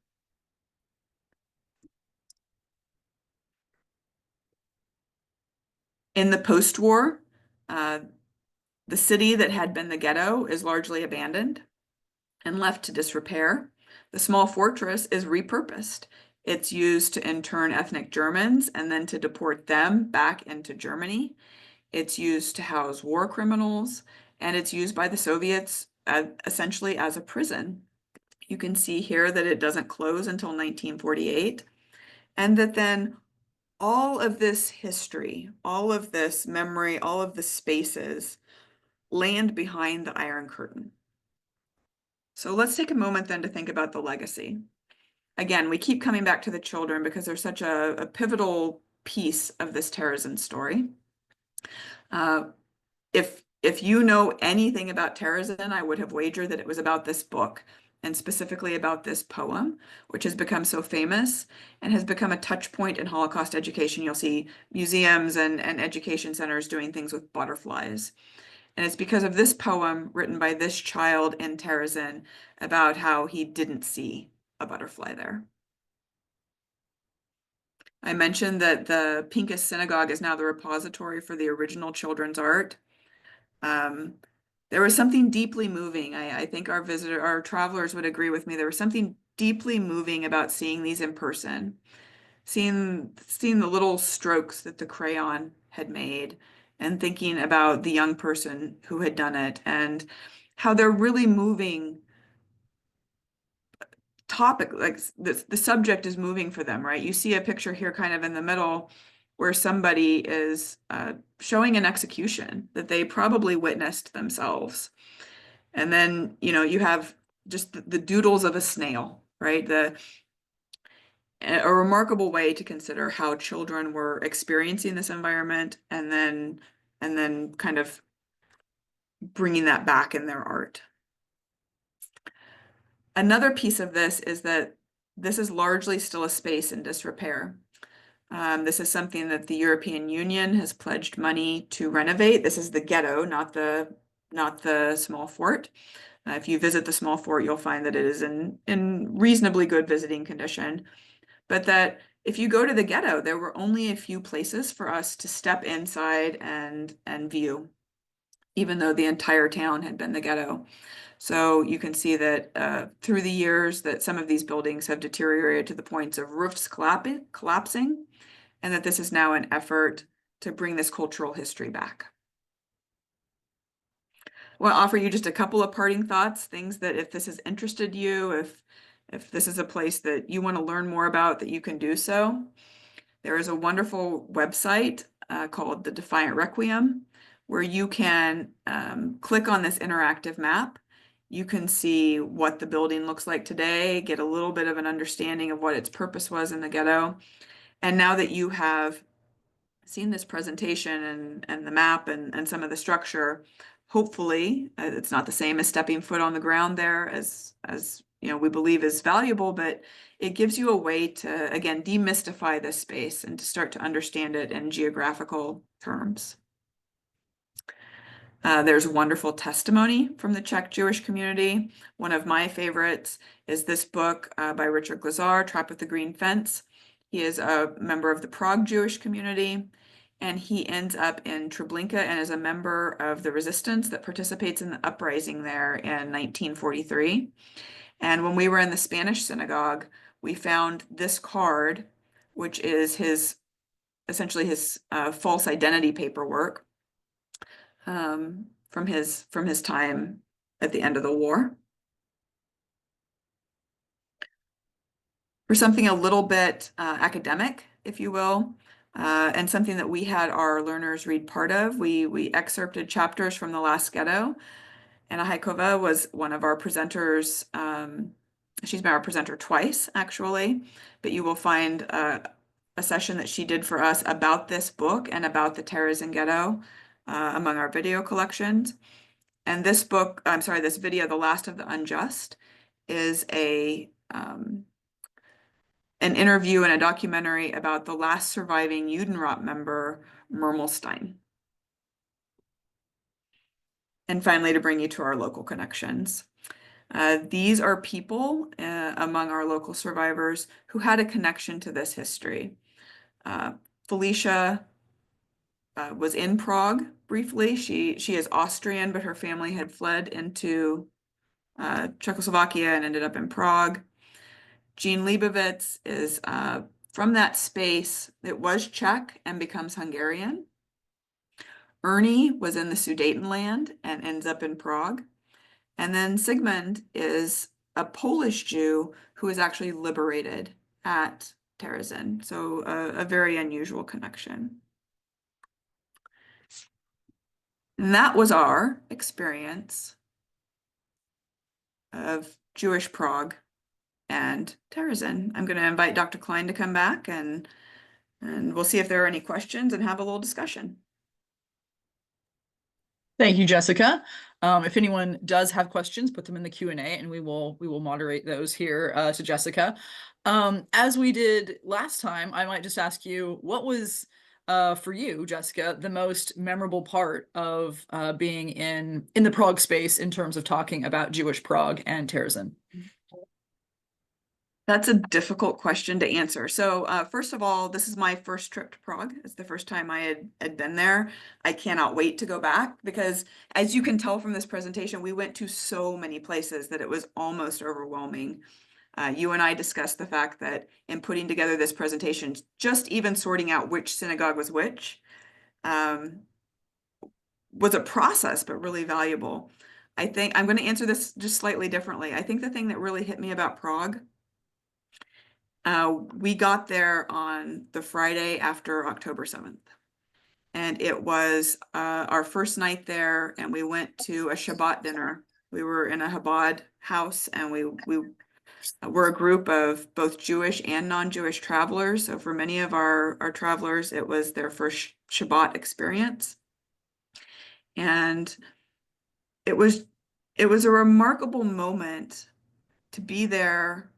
Speaker 1: In the post-war, the city that had been the ghetto is largely abandoned and left to disrepair. The small fortress is repurposed. It's used to intern ethnic Germans and then to deport them back into Germany. It's used to house war criminals, and it's used by the Soviets essentially as a prison. You can see here that it doesn't close until 1948, and that then all of this history, all of this memory, all of the spaces land behind the Iron Curtain. So let's take a moment then to think about the legacy. Again, we keep coming back to the children because they're such a pivotal piece of this Terezin story. If you know anything about Terezin, I would have wagered that it was about this book, and specifically about this poem, which has become so famous and has become a touch point in Holocaust education. You'll see museums and education centers doing things with butterflies. And it's because of this poem written by this child in Terezin about how he didn't see a butterfly there. I mentioned that the Pincus Synagogue is now the repository for the original children's art. Um, there was something deeply moving. I think our travelers would agree with me. There was something deeply moving about seeing these in person, seeing the little strokes that the crayon had made, and thinking about the young person who had done it and how they're really moving topic, like the subject is moving for them, right? You see a picture here kind of in the middle where somebody is showing an execution that they probably witnessed themselves. And then, you have just the doodles of a snail, right? A remarkable way to consider how children were experiencing this environment and then kind of bringing that back in their art. Another piece of this is that this is largely still a space in disrepair. This is something that the European Union has pledged money to renovate. This is the ghetto, not the small fort. If you visit the small fort, you'll find that it is in reasonably good visiting condition. But that if you go to the ghetto, there were only a few places for us to step inside and view, even though the entire town had been the ghetto. So you can see that through the years that some of these buildings have deteriorated to the points of roofs collapsing, and that this is now an effort to bring this cultural history back. I want to offer you just a couple of parting thoughts, things that if this has interested you, if this is a place that you want to learn more about, that you can do so. There is a wonderful website called the Defiant Requiem, where you can click on this interactive map. You can see what the building looks like today, get a little bit of an understanding of what its purpose was in the ghetto. And now that you have seen this presentation and the map and some of the structure, hopefully it's not the same as stepping foot on the ground there as we believe is valuable, but it gives you a way to, again, demystify this space and to start to understand it in geographical terms. There's wonderful testimony from the Czech Jewish community. One of my favorites is this book by Richard Glazar, Trapped with the Green Fence. He is a member of the Prague Jewish community, and he ends up in Treblinka and is a member of the resistance that participates in the uprising there in 1943. And when we were in the Spanish synagogue, we found this card, which is essentially his false identity paperwork from his time at the end of the war. For something a little bit academic, if you will, and something that we had our learners read part of, we excerpted chapters from The Last Ghetto. Anna Haikova was one of our presenters. She's been our presenter twice, actually, but you will find a session that she did for us about this book and about the Terezin Ghetto among our video collections. And this video, The Last of the Unjust, is an interview and a documentary about the last surviving Judenrat member, Mermelstein. And finally, to bring you to our local connections. These are people among our local survivors who had a connection to this history. Felicia was in Prague briefly. She is Austrian, but her family had fled into Czechoslovakia and ended up in Prague. Jean Leibovitz is from that space that was Czech and becomes Hungarian. Ernie was in the Sudetenland and ends up in Prague. And then Sigmund is a Polish Jew who is actually liberated at Terezin. So a very unusual connection. And that was our experience of Jewish Prague and Terezin. I'm going to invite Dr. Klein to come back and we'll see if there are any questions and have a little discussion.
Speaker 2: Thank you, Jessica. If anyone does have questions, put them in the Q&A and we will moderate those here to Jessica. As we did last time, I might just ask you, what was for you, Jessica, the most memorable part of being in the Prague space in terms of talking about Jewish Prague and Terezin?
Speaker 1: That's a difficult question to answer. So, first of all, this is my first trip to Prague. It's the first time I had been there. I cannot wait to go back because, as you can tell from this presentation, we went to so many places that it was almost overwhelming. You and I discussed the fact that in putting together this presentation, just even sorting out which synagogue was which, um, was a process, but really valuable. I think I'm going to answer this just slightly differently. I think the thing that really hit me about Prague, we got there on the Friday after October 7th. And it was our first night there, and we went to a Shabbat dinner. We were in a Chabad house, and we were a group of both Jewish and non-Jewish travelers. So for many of our travelers, it was their first Shabbat experience. And it was a remarkable moment to be there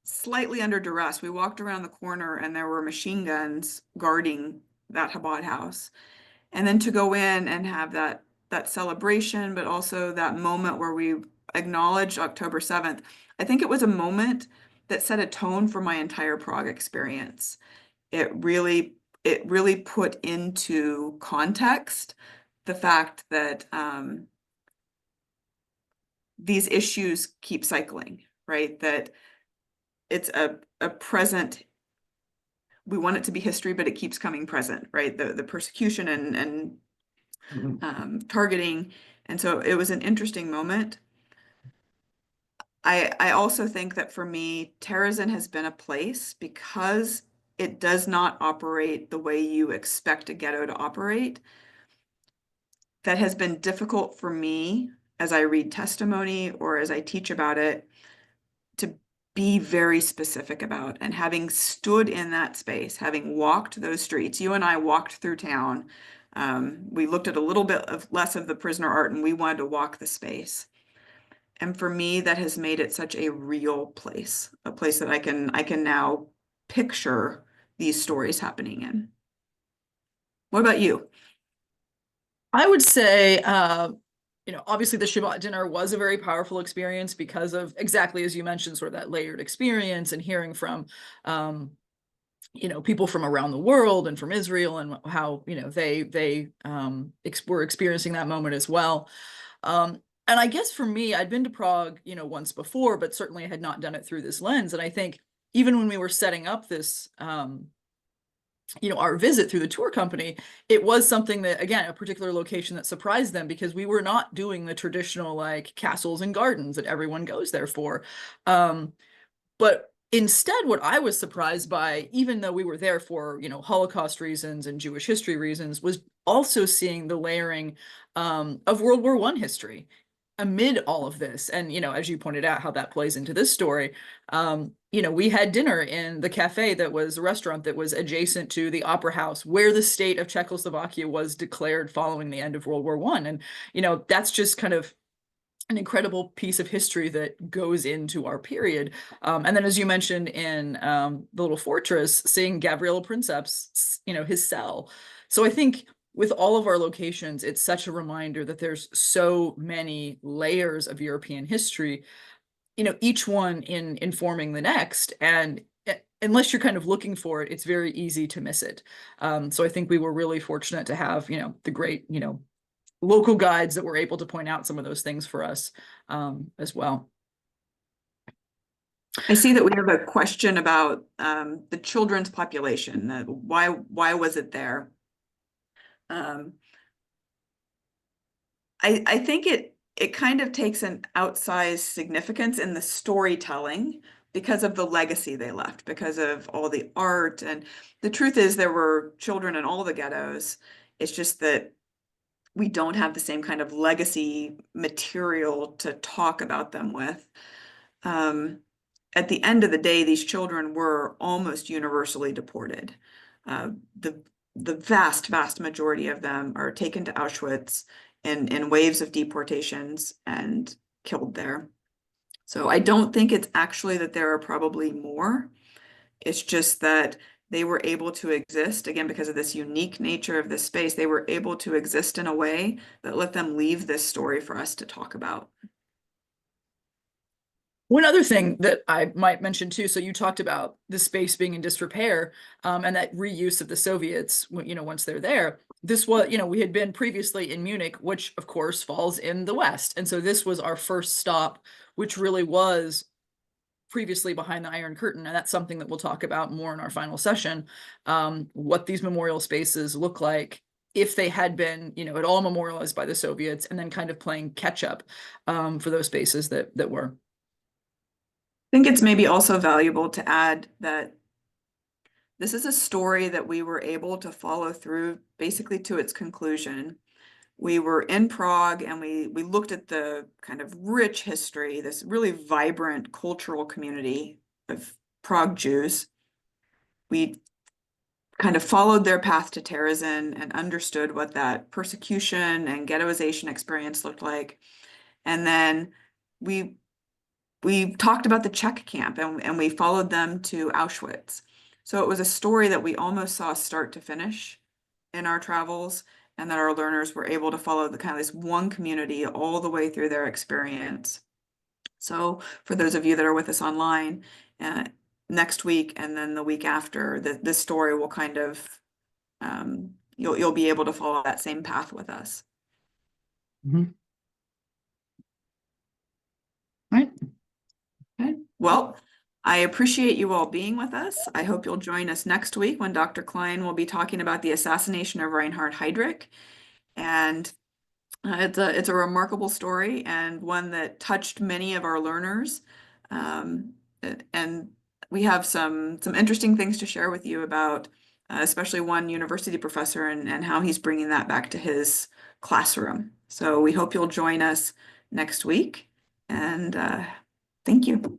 Speaker 1: slightly under duress. We walked around the corner and there were machine guns guarding that Chabad house. And then to go in and have that celebration, but also that moment where we acknowledged October 7th. I think it was a moment that set a tone for my entire Prague experience. It really put into context the fact that these issues keep cycling, right? That it's a present, we want it to be history, but it keeps coming present, right? The persecution and targeting. And so it was an interesting moment. I also think that for me, Terezin has been a place because it does not operate the way you expect a ghetto to operate. That has been difficult for me as I read testimony or as I teach about it to be very specific about. And having stood in that space, having walked those streets, you and I walked through town. We looked at a little bit less of the prisoner art, and we wanted to walk the space. And for me, that has made it such a real place, a place that I can now picture these stories happening in. What about you?
Speaker 2: I would say, obviously the Shabbat dinner was a very powerful experience because of exactly as you mentioned, sort of that layered experience and hearing from, people from around the world and from Israel and how, they were experiencing that moment as well. And I guess for me, I'd been to Prague, once before, but certainly I had not done it through this lens. And I think even when we were setting up this, our visit through the tour company, it was something that, again, a particular location that surprised them because we were not doing the traditional like castles and gardens that everyone goes there for. But instead, what I was surprised by, even though we were there for, Holocaust reasons and Jewish history reasons, was also seeing the layering of World War I history amid all of this. And, as you pointed out, how that plays into this story, we had dinner in the cafe that was a restaurant that was adjacent to the Opera House, where the state of Czechoslovakia was declared following the end of World War I. And, that's just kind of an incredible piece of history that goes into our period. And then, as you mentioned in The Little Fortress, seeing Gabriel Princeps, his cell. So I think with all of our locations, it's such a reminder that there's so many layers of European history, each one in informing the next. And unless you're kind of looking for it, it's very easy to miss it. So I think we were really fortunate to have, the great, local guides that were able to point out some of those things for us as well.
Speaker 1: I see that we have a question about the children's population. Why was it there? I think it kind of takes an outsized significance in the storytelling because of the legacy they left, because of all the art. And the truth is there were children in all the ghettos. It's just that we don't have the same kind of legacy material to talk about them with. At the end of the day, these children were almost universally deported. The vast majority of them are taken to Auschwitz in waves of deportations and killed there. So I don't think it's actually that there are probably more. It's just that they were able to exist, again, because of this unique nature of this space, they were able to exist in a way that let them leave this story for us to talk about.
Speaker 2: One other thing that I might mention too, so you talked about the space being in disrepair, and that reuse of the Soviets, once they're there. This was, we had been previously in Munich, which of course falls in the West. And so this was our first stop, which really was previously behind the Iron Curtain. And that's something that we'll talk about more in our final session, what these memorial spaces look like if they had been, at all memorialized by the Soviets, and then kind of playing catch up for those spaces that were.
Speaker 1: I think it's maybe also valuable to add that this is a story that we were able to follow through basically to its conclusion. We were in Prague and we looked at the kind of rich history, this really vibrant cultural community of Prague Jews. We kind of followed their path to Terezin and understood what that persecution and ghettoization experience looked like. And then we talked about the Czech camp and we followed them to Auschwitz. So it was a story that we almost saw start to finish in our travels, and that our learners were able to follow the kind of this one community all the way through their experience. So for those of you that are with us online, next week and then the week after, this story will kind of you'll be able to follow that same path with us.
Speaker 2: Mm-hmm. Right.
Speaker 1: Okay. Well, I appreciate you all being with us. I hope you'll join us next week when Dr. Klein will be talking about the assassination of Reinhard Heydrich. And it's a remarkable story and one that touched many of our learners. And we have some interesting things to share with you about, especially one university professor and how he's bringing that back to his classroom. So we hope you'll join us next week. And thank you.